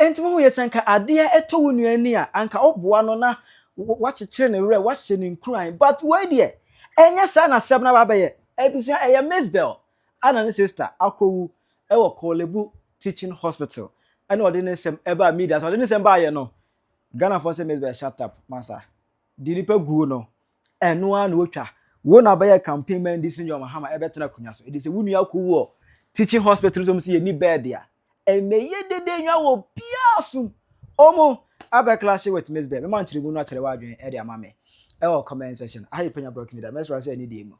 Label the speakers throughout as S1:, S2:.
S1: enti mo yesanka ade a eto wonu ani a anka oboa no na wachichire ne wure wahye ne nkran but why there enya sa na Asɛm na ba ye ebisa eye Mzbel ana ne sister akowu ewo Kolebu teaching hospital ana ode ne nsɛm eba media so ode ne nsɛm ba ye no Ghana for say Mzbel shut up masa di nipa guo no eno a na wotwa wo na ba ye campaign man dis nyo mahama ebetena kunya so edi se wunu akowu teaching hospital so msi ye ni bed ya emeye dede nwa wo piasu omo abe clash with Mzbel me man chiribu no akere wadwen e de amame e wo comment section ayi Penyah broken that mess say ni dey mu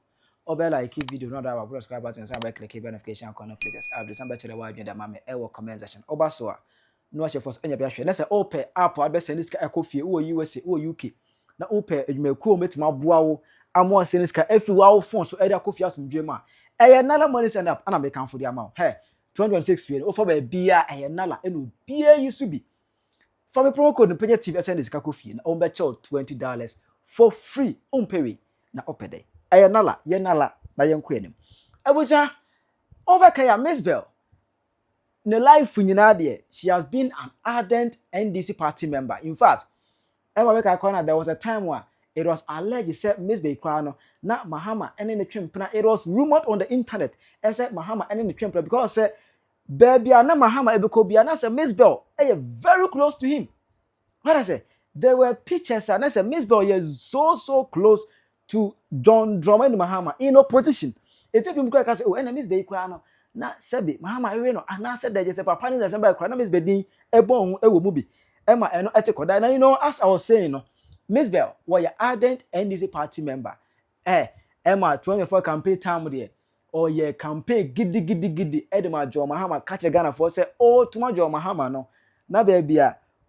S1: obe like video no that subscribe button so abe click notification icon of latest update am be chire wadwen de amame e wo comment section oba so a no ahye force enya be ahwe na say ope app abe send this ekofie wo USA wo UK na ope edwumakuo metima boa wo amo send this every wow phone so e de akofie asomdwe ma eye nala money send up ana be kan for the amount hey 2026 year offer be bia eye nala eno bia yisu bi for me promo code Penyah TV send this kakofie na on be charge $20 for free on pay na opede eye nala ye nala na ye nko enim abuja obeka ya Mzbel ne life nyina de she has been an ardent NDC party member. In fact there was a time where it was alleged said Mzbel Krano na Mahama and the Trimpana. It was rumored on the internet and said Mahama and the Trimpana because said baby na Mahama ebekobia na said Mzbel very close to him. What I say? There were pictures and I said Mzbel is so close to John Drummond Mahama in opposition. It take him go say oh and Mzbel Krano na sebi Mahama ewe no ana said there just papa ni December Krano Mzbel din ebon ewo mu bi. Emma eno etikoda na you know as I was saying no Mzbel was an ardent NDC party member. Emma 24 campaign time there. Or ye campaign giddy. Edema Joe Mahama catch a Ghana for say, oh, to my Joe Mahama no. Na baby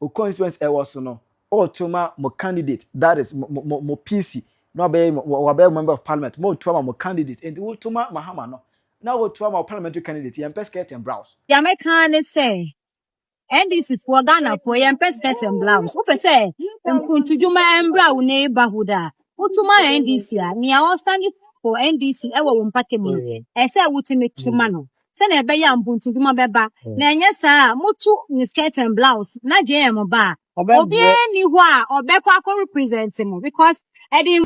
S1: o constituency was no. Oh, to my candidate. That is mo PC. No be member of parliament. Mo to my candidate. And the to my Mahama no. Now what to my parliamentary candidate. Yam pesket and browse.
S2: Ya me kan say. NDC for Ghana for yam pesket and blouse. Ope say, Mkuntujuma embra u neighborhood a. Utuma NDC a. Ni a standing for NDC ewa wumpake mu. Ese wutime tuma no. Se na ebe ya Mkuntujuma beba. Na enye sa mutu ni skirt and blouse. Na JM ba. Obi ni hwa obekwa ko represent mu because edi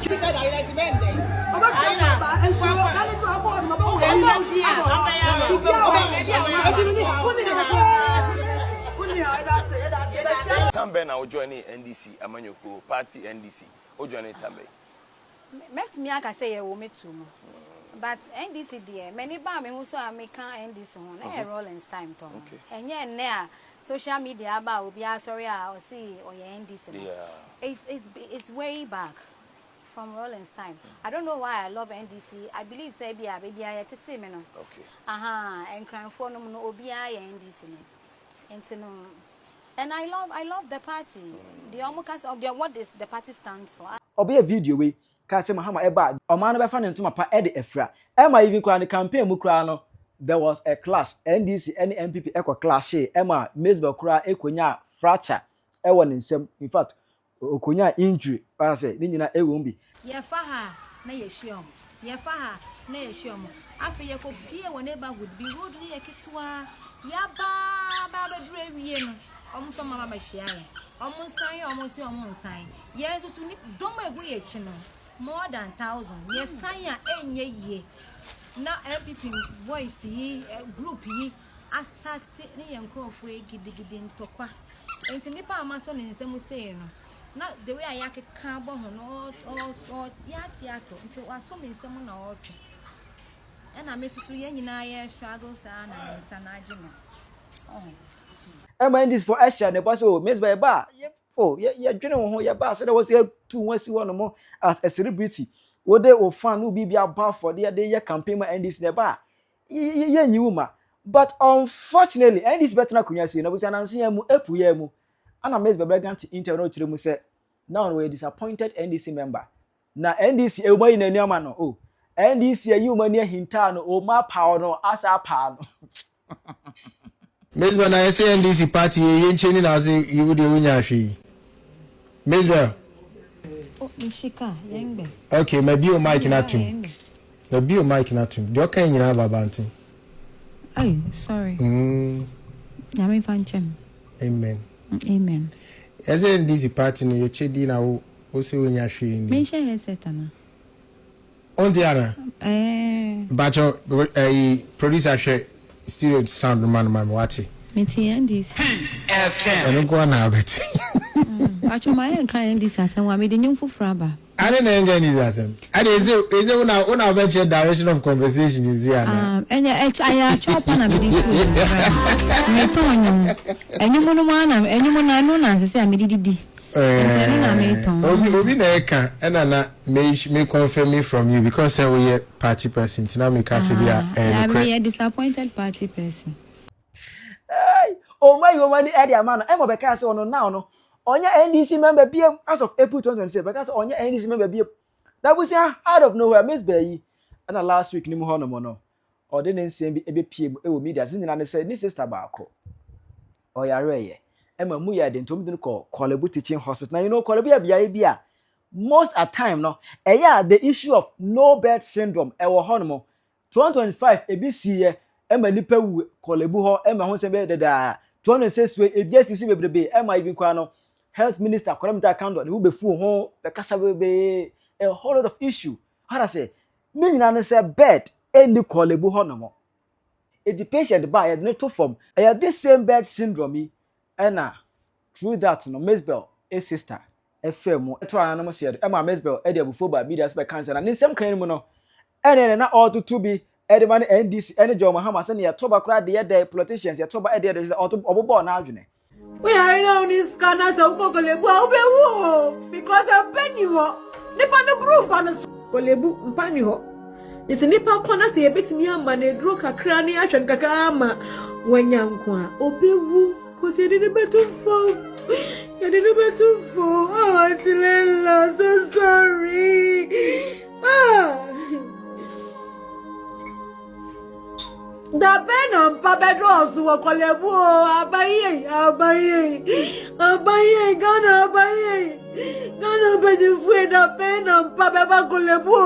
S3: Tambe na ojoini NDC amanyoko party NDC ojoini Tambe.
S4: Met me aka say ye wo metu no. But NDC there many ba me so American NDC on e Rollins time ton. Enye ne a social media ba obi sorry or see or ye NDC. Yeah. It's way back from Rollins time. I don't know why I love NDC. I believe say baby I tete me no.
S3: Okay.
S4: And crime for no obi I NDC no. And I love the party. The almost of the what is the party stands for.
S1: Obi a video we ka say Mahama eba o man be fa ne ntoma pa e de efra. Emma even kwa the campaign mu kra no there was a clash. NDC and MPP ekwa clash Emma Mzbel kra ekonya fracture e won nsem. In fact okonya injury pa say ni nyina e won bi.
S2: Ye fa ha na ye hyiom. Ye fa ha na ye hyiom. Afa ye ko pie wo neighborhood bi road ni ye kitwa. Ya ba bedure wie no. Almost mama machine. Almost sign, almost your own sign. Yes, you don't make we chino. More than 1,000. Yes, sign any ye. Now MPP voice group ye. I start and crow for giddy tokwa. And to nipa amason in some say no. Not the way I can't bomb or yat until I saw me someone or and I miss you yen I struggles and sanajima. Oh.
S1: Emma this for Asha ne boss oh Mzbel ba ye dwene ho ye ba say there was here two one see one more as a celebrity wo dey o fan no bibia ba for there ye campaign ma NDC ne ba ye nyiwuma but unfortunately NDC better na kunya see na bo say ananse ya mu epu ya mu ana Mzbel began to interview kire mu say now we disappointed NDC member na NDC e umayi na niama no oh NDC ayi umani hinta no o ma power no asa pa no
S5: Mzbel, I say NDC party, you ain't changing as you would do in your tree. Mzbel.
S2: Oh, Mishika, young.
S5: Okay, maybe you might not him. Maybe you might not him. You can't have a bounty.
S2: Oh, sorry. Yami Panchem.
S5: Amen.
S2: Amen.
S5: As in this party, you chedi now also when you're showing.
S2: Mention her setana.
S5: On Diana. But your producer share studio sound man wati.
S2: Meeting this.
S5: I don't go now, but.
S2: But you might kind this as I made a new for Fraba.
S5: I don't know any Asɛm. And is it when I venture direction of conversation is here?
S2: And I chop on a bit. Anyone I know as I say I made it.
S5: Obi na eka na may confirm me from you because I we a party person. Now me can say be
S2: a disappointed party person.
S1: Hey, oh my money area man. I'm a because on now no. On your NDC member BM as of April 2026 because on your NDC member BM. That was out of nowhere Mzbel and last week ni mo hono mo no. Or didn't see be PM e wo media sin na say ni sister baako. O ya reye. Emma mu ya de ntom de ko Kolebu teaching hospital. Now you know Kolebu ya bia most at time no. The issue of no birth syndrome e wo hono mo. 2025 ebisi ye Emma nipa wu Kolebu ho Emma ho se be deda 2026 we ebia bebrebe Emma even kwa no health minister Kolemita Kando who be fu ho be kasa be a whole lot of issue. How I say me nyina no say bed any Kolebu ho no mo. E the patient by the to form this same bed syndrome and through that no Mzbel a sister a firm to anamo said Emma Mzbel e dey before by media by cancer and in some kind no and na all to be e man NDC any John Mahama say ya toba kra dey politicians ya toba e dey obobo na adwene.
S6: We are now in this Ghana so Kolebu because of Penyah. Nipa no group and Kolebu Penyah. It's a nipa corner say a bit me a man a draw kakra ni ahwe kakama wanyankwa obewu cause you didn't better fall. You didn't better fall. Oh, Auntie, so sorry. Da pena Pabedros wo Kolebu abaye Ghana beji fue da pena Pabeba Kolebu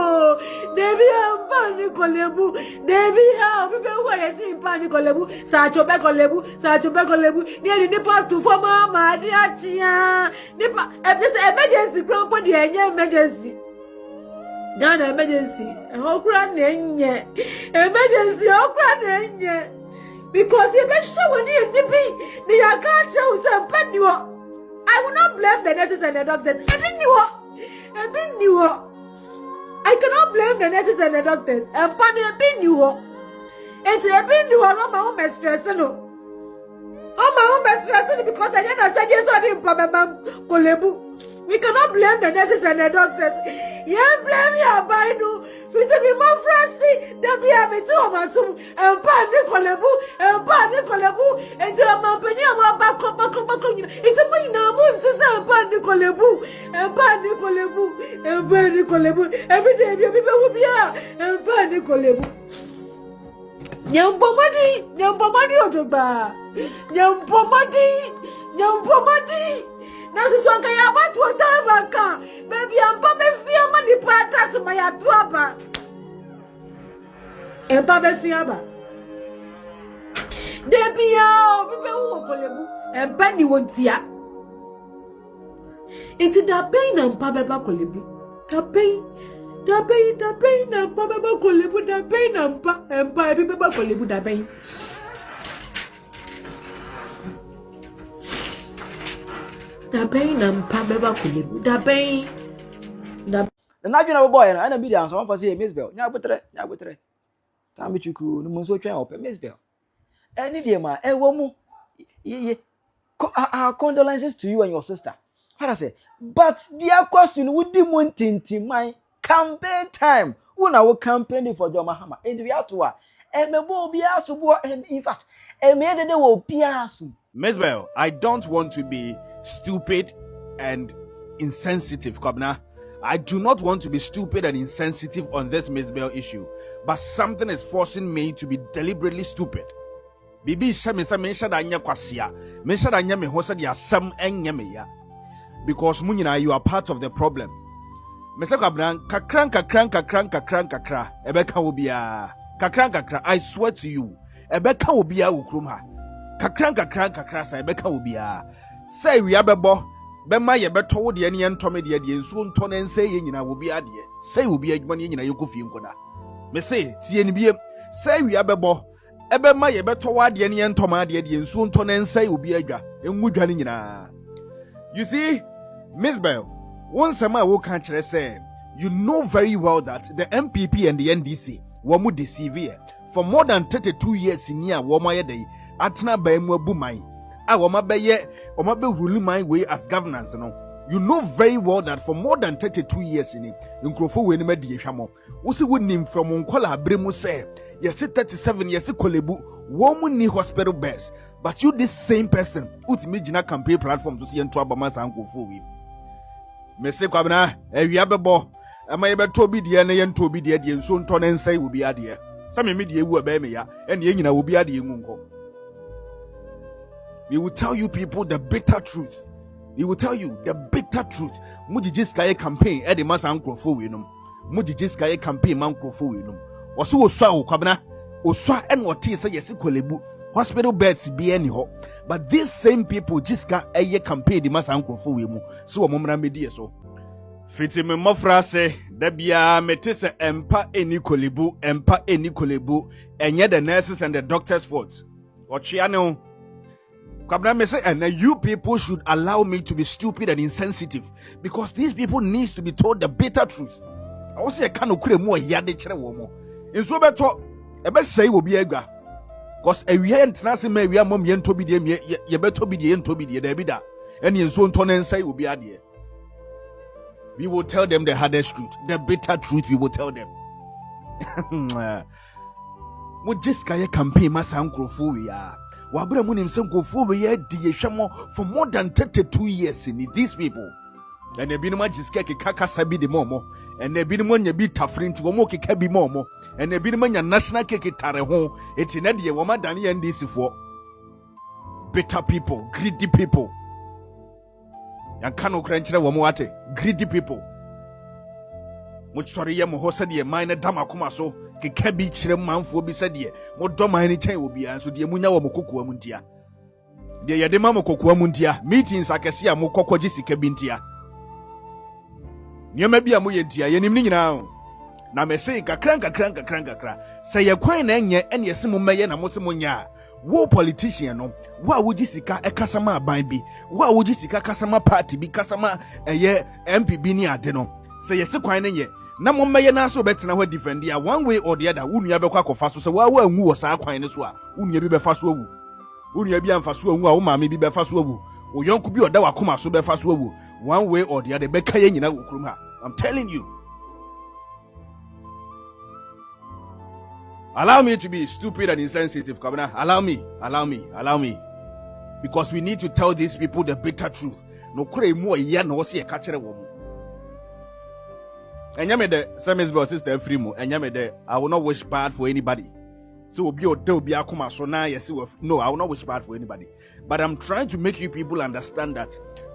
S6: Devi ambani Kolebu Devi ha bibe wo yesi impani Kolebu sachobe Kolebu ni pa tu for mama di achia nipa emergency grandpa di enye emergency Ghana emergency okra nenye emergency okra nenye because you be sure when you nibi the can't show some Penyah. I will not blame the nurses and the doctors. I cannot blame the nurses and the doctors. And Penyah and Penyah on my own stress no. On my own stress because I didn't say yes or didn't Kolebu. We cannot blame the nurses and the doctors. Yeah, blame your Baidu. We to be more fancy. There be a me too, my soul. And Pan Kolebu. And to a Penyah back. It's a money now. To say Pan Kolebu. Every day, people will be here. And Pan Kolebu. Nyampomadi otoba. Nyampomadi. Now this one can have what to a baby, I'm Papa Fiama the Patas of my Atuaba. And Papa Fiaba. Debia, Kolebu, and Penny won't see ya. It's the pain and Papa Kolebu. The pain and Papa Kolebu, the pain and Papa Kolebu, the pain. Da pain and Pabeba Kolebu. Da pain.
S1: The national boy and a media so for say Mzbel. Nyabutre. Time chuku no munso twen ope Mzbel. Any day ma e wo mu. Our condolences to you and your sister. What I say? But dear question would the montinti my campaign time. When I will campaign for John Mahama. And we have to and me bo biasu and in fact and me de wo biasu.
S7: Mzbel, I don't want to be stupid and insensitive, Kobna. I do not want to be stupid and insensitive on this Mzbel issue, but something is forcing me to be deliberately stupid. Bibi shamisa menshada anya kwasia, menshada anya me hosa dia sam enya me ya. Because munyina you are part of the problem. Mesa Kobna, kakran, ebeka obia. Kakran, I swear to you, ebeka obia ukrum ha. kakra sa beka obia say we abebo bema ye beto wo de ne entome de nsuo nto ne nse ye nyina wo bia de say obi adwuma ne nyina yekofie nkoda me say tie ne biem say we abebo ebema ye beto wa de ne entoma de nsuo nto ne nse obi adwa enwudwa ne nyina. You see, Mzbel, one summer will catch say, you know very well that the MPP and the NDC were more deceive for more than 32 years in year Woma day, Atna Bemwa Bumai. I wama be ruling my way as governance. You know very well that for more than 32 years in Krofo Wenema Diashamo, Usi wouldn't from Unkola Bremo say, yes, 37 years Kolebu, woman ni hospital best. But you, this same person, who's making a campaign platform to see and trouble my uncle for him. Mr. Kwabna, we have a bo. Am I able to be the and to be the and soon turn and say will be a dear. Some immediate will obey me, and Yena will be a dear. We will tell you people the bitter truth. We will tell you the bitter truth. Mujijiska campaign at the Mas uncle for you. Mujijiska campaign uncle for you. Or so saw Kwabna, or saw and what is a yesikolebu. Hospital beds be anyhow, but these same people just got a year campaign the mass uncle for you. So a moment media so. Fiti me mofra se debia metese empa eni kolebu enye the nurses and the doctors' fault. Ochiano. Kabna me say and you people should allow me to be stupid and insensitive because these people needs to be told the bitter truth. I also can okure mo yade kire wo mo. Nso beto ebe say wo bi agwa. Because a we ain't nothing, we are mom yen to be the ye better be the yen to be the debida. And yen soon turn and say will be idea. We will tell them the hardest truth, the bitter truth, we will tell them. We just kaya campaign masa uncle for we are. Wabra munim sanko for we are shamo for more than 32 years in these people. And the binuma just kaka sabi the momo. And the binuma ya be tafrin to womo kabi momo. And the binuma ya national cake tareho. It's in the woman than NDC for bitter people, greedy people. And cano crancher womoate, greedy people. Much sorry, ya mohosa de minor damakuma so, kabi chirem for beside ye. More doma any time will be answered the Muna Mokuku Muntia. The Yadema Mokuku Muntia, meetings I can see a Mokoko Jessica Bintia. You may be a muyentia, yeniming now. Na me say kakranka. Say a quine and your simu mayan and mosamunya. Wo politician no. Why would you seek a Kasama Bambi? Why would you seek a Kasama party be Kasama a year MP Binia deno? Say a sequine ye. Namo mayana so better now defend ya one way or the other. Wouldn't you have a quack of fast so why was our quine as well? Wouldn't you be fast woe? Wouldn't you be unfasua, mammy be fast woe? Or young could be a dawakuma so be fast woe. One way or the other, I'm telling you. Allow me to be stupid and insensitive, Kabana. Allow me. Because we need to tell these people the bitter truth. No kure mo ya no see a catcher woman. And yame the Mzbel sister free mo. And yame the I will not wish bad for anybody. So be akuma so now yes no, I will not wish bad for anybody. But I'm trying to make you people understand that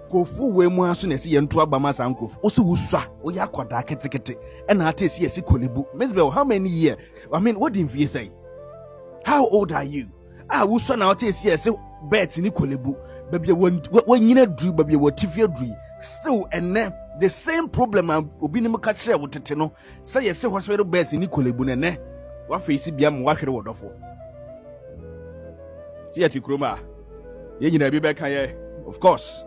S7: Kofu we mo aso na si yentu abama sankof. Osi wusua, oya kwada ketekete. And I tell you, Kolebu. Mzbel, how many years? I mean, what did you say? How old are you? Wusua na tell you, say bet ni Kolebu. Baby, when you drew, baby, what tifia drew. Still, and then the same problem obi ni muka share with teteno. Say you say hospital beds ni Kolebu ne. What face biam wa hwere wodofo. See ati kroma. Ye nyina bi beka ye. Of course.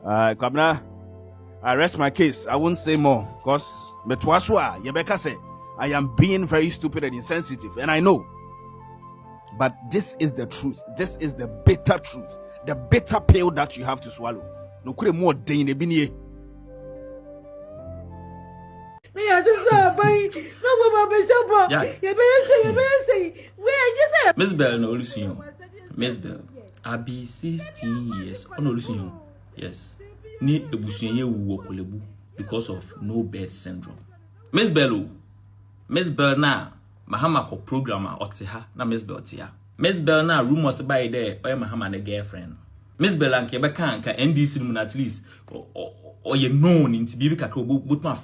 S7: Kwabna, I rest my case. I won't say more because Betwaswa, Yebeka say, I am being very stupid and insensitive, and I know. But this is the truth. This is the bitter truth. The bitter pill that you have to swallow. No kure more dane binie.
S8: Mzbel no listen. Mzbel. I be 16 years. Oh no, listen. Yes. Ni ebusunye wu Kolebu because of no bed syndrome. Mzbel na Mahama ko programmer otiha na Mzbel tia. Mzbel na rumors by there oye Mahama na girlfriend. Mzbel anke be kan ka NDC mu at least or you known in Tibi kakro butma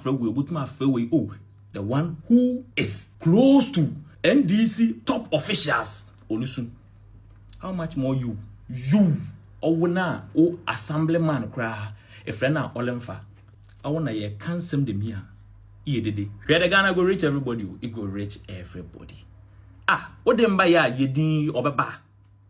S8: freeway. Oh, the one who is close to NDC top officials. Olusun. How much more you? Owuna o assemblyman kra. A friend na olemfa. I wanna ye cancel the mia. Ye dede. The Ghana go reach everybody. It go reach everybody. What them buy ya ye din obeba.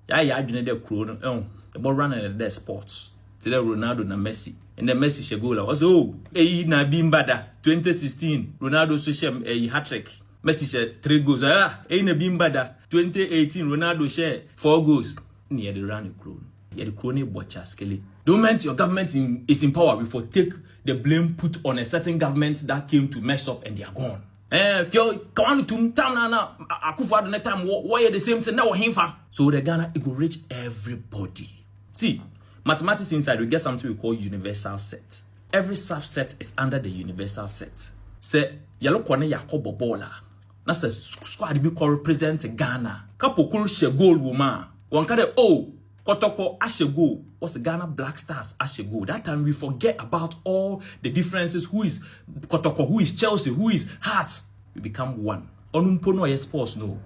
S8: Ya adwene de kro no. The ball running the sports. Today Ronaldo na Messi. And the Messi she goal was na bimbada 2016 Ronaldo so she hat-trick. Messi she 3 goals. Na bimbada 2018 Ronaldo she 4 goals. Near the run the crown. Yeah, the crony butcher skelly. The moment your government is in power before take the blame put on a certain government that came to mess up and they are gone. If you're going to town now, Akufa the next time why the same thing now himfa. So the Ghana it will reach everybody. See, mathematics inside we get something we call universal set. Every subset is under the universal set. Say yellow kwane yakobo bola. Na say squad be call represent Ghana. Kapo kul she goal woman. One kade Kotoko Ashego was the Ghana Black Stars Ashego. That time we forget about all the differences. Who is Kotoko? Who is Chelsea? Who is Hearts? We become one. Onumpono ye sports no.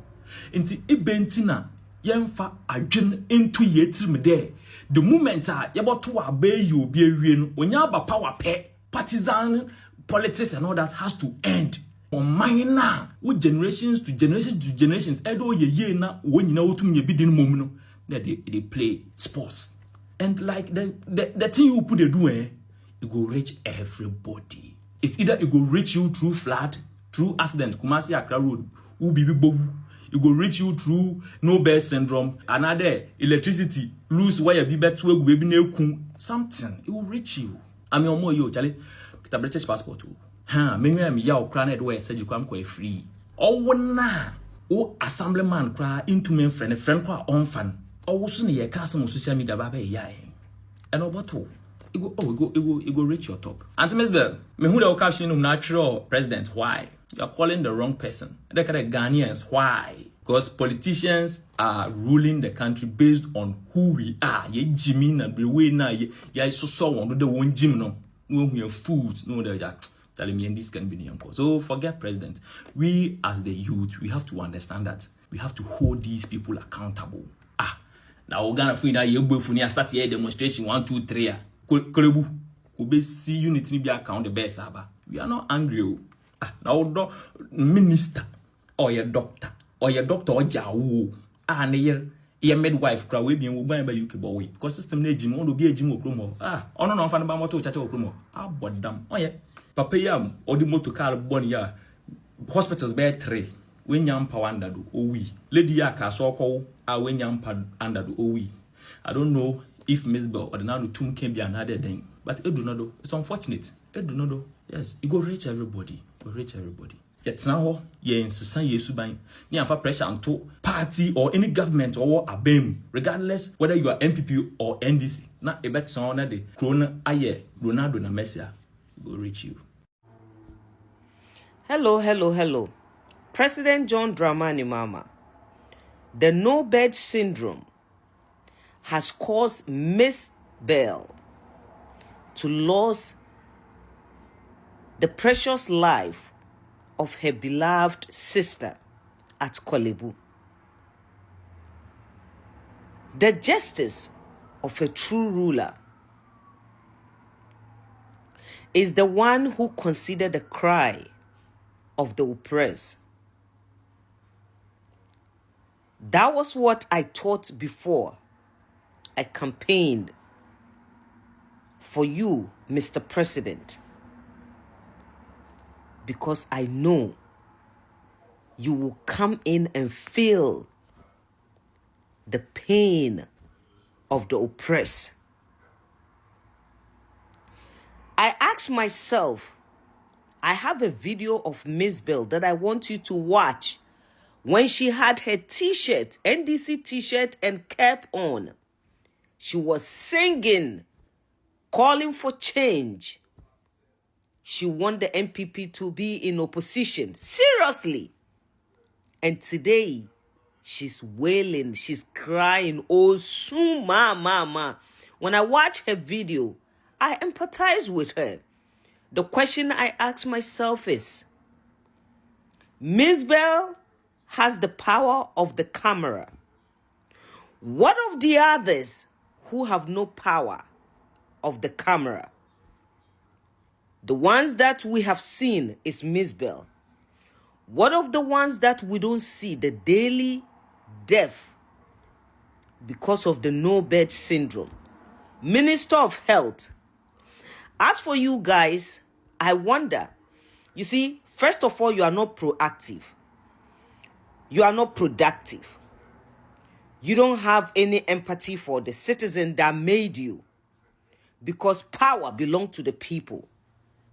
S8: Inti ibentina yemfa adwen into yetrim there. The moment yeboto abe you be win onyaba power pe partisan politics and all that has to end. On minor with generations to generations. Edo ye na wonyina wotum ye bidin momno. They play sports. And like the thing you put they do, it go reach everybody. It's either it go reach you through flood, through accident, Kumasi Accra Road, it go reach you through no bear syndrome, another electricity, lose wire be better something, it will reach you. I mean more you, Charlie, get a British passport too. Many am yaw cranet where said you come quite free. Oh na assemblyman cry into me friend kwa on fan. Also near castle social media baby yai. And about two. It go reach your top. Auntie Mzbel, me who the caption natural president, why? You're calling the wrong person. Look at the Ghanaians, why? Because politicians are ruling the country based on who we are. Ye Jimmy na we na ye so one the one Jim no. No we are fools, no that. Telling me and this can be the uncle. So forget president. We as the youth, we have to understand that we have to hold these people accountable. Now we're gonna find out you for start here demonstration 1, 2, 3. Kolebu, we see unity be account the best aba. We are not angry. Now do minister or your doctor or jawu. Your midwife cry we be in by UK boy because system na gym on be a gym okromo. Ono no fan ba moto chacha okromo. Bodam. Papa yam or the motor car born ya hospitals bear 3. When yam under do owi. Lady Yaka so call when yam under do owi. I don't know if Mzbel or the now tomb can be another thing. But it do not do. It's unfortunate. It do not do. Yes, it go reach everybody. It go reach everybody. Yet now ye in society suban ni afa pressure onto party or any government or abem, regardless whether you are MPP or NDC. Na a bet son na de Corona aye Ronaldo na Messi go reach you.
S9: Hello. President John Dramani Mahama, the no-bed syndrome has caused Mzbel to lose the precious life of her beloved sister at Kolebu. The justice of a true ruler is the one who considers the cry of the oppressed. That was what I taught before I campaigned for you, Mr. President, because I know you will come in and feel the pain of the oppressed. I asked myself, I have a video of Mzbel that I want you to watch when she had her t-shirt, NDC t-shirt and cap on. She was singing, calling for change. She want the MPP to be in opposition. Seriously. And today, she's wailing, she's crying. Oh, soon, ma. When I watch her video, I empathize with her. The question I ask myself is, Mzbel has the power of the camera. What of the others who have no power of the camera? The ones that we have seen is Mzbel. What of the ones that we don't see, the daily death because of the no bed syndrome? Minister of Health. As for you guys, I wonder, you see, first of all, you are not proactive. You are not productive. You don't have any empathy for the citizen that made you, because power belonged to the people.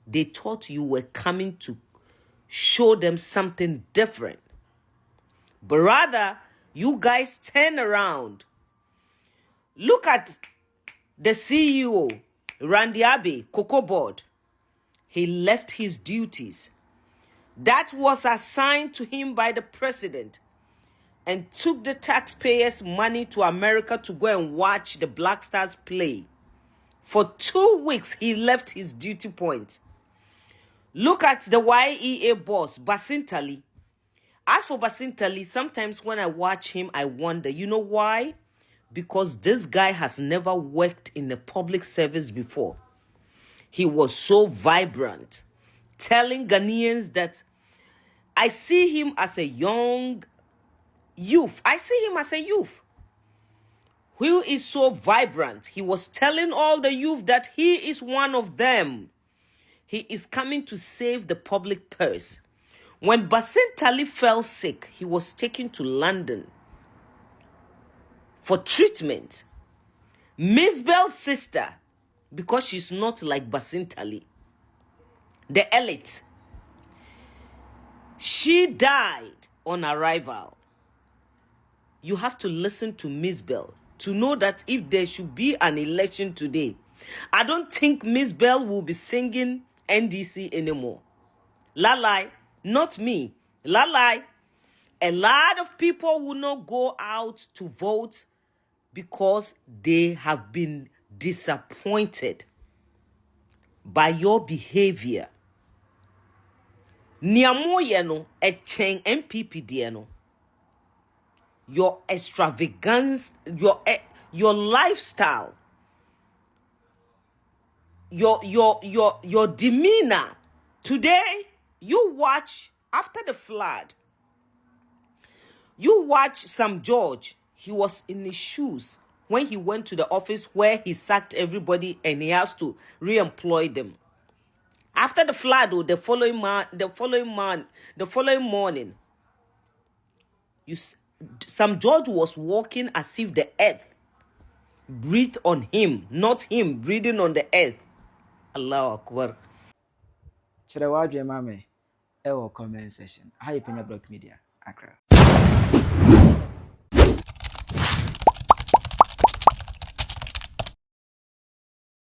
S9: They thought you were coming to show them something different. But rather, you guys turn around. Look at the CEO, Randy Abbey, Cocoa Board. He left his duties that was assigned to him by the president and took the taxpayers' money to America to go and watch the Black Stars play. For 2 weeks, he left his duty point. Look at the YEA boss, Basintali. As for Basintali, sometimes when I watch him, I wonder, you know why? Because this guy has never worked in the public service before. He was so vibrant, telling Ghanaians that I see him as a young youth. I see him as a youth who is so vibrant. He was telling all the youth that he is one of them. He is coming to save the public purse. When Basintali fell sick, he was taken to London for treatment. Mzbel's sister, because she's not like Basintali, the elite, she died on arrival. You have to listen to Mzbel to know that if there should be an election today, I don't think Mzbel will be singing NDC anymore. Lalai, not me. Lalai. A lot of people will not go out to vote because they have been disappointed by your behavior. Niamoye no echeng MPP die no. Your extravagance, your lifestyle, your demeanor. Today, you watch after the flood. You watch Sam George. He was in his shoes when he went to the office where he sacked everybody and he has to re-employ them. After the flood, the following morning, Sam George was walking as if the earth breathed on him, not him breathing on the earth. Allahu Akbar.
S1: Kyerɛ w'adwene ma me ɛwɔ comment section. Ha yɛ Penyah Block Media, Accra.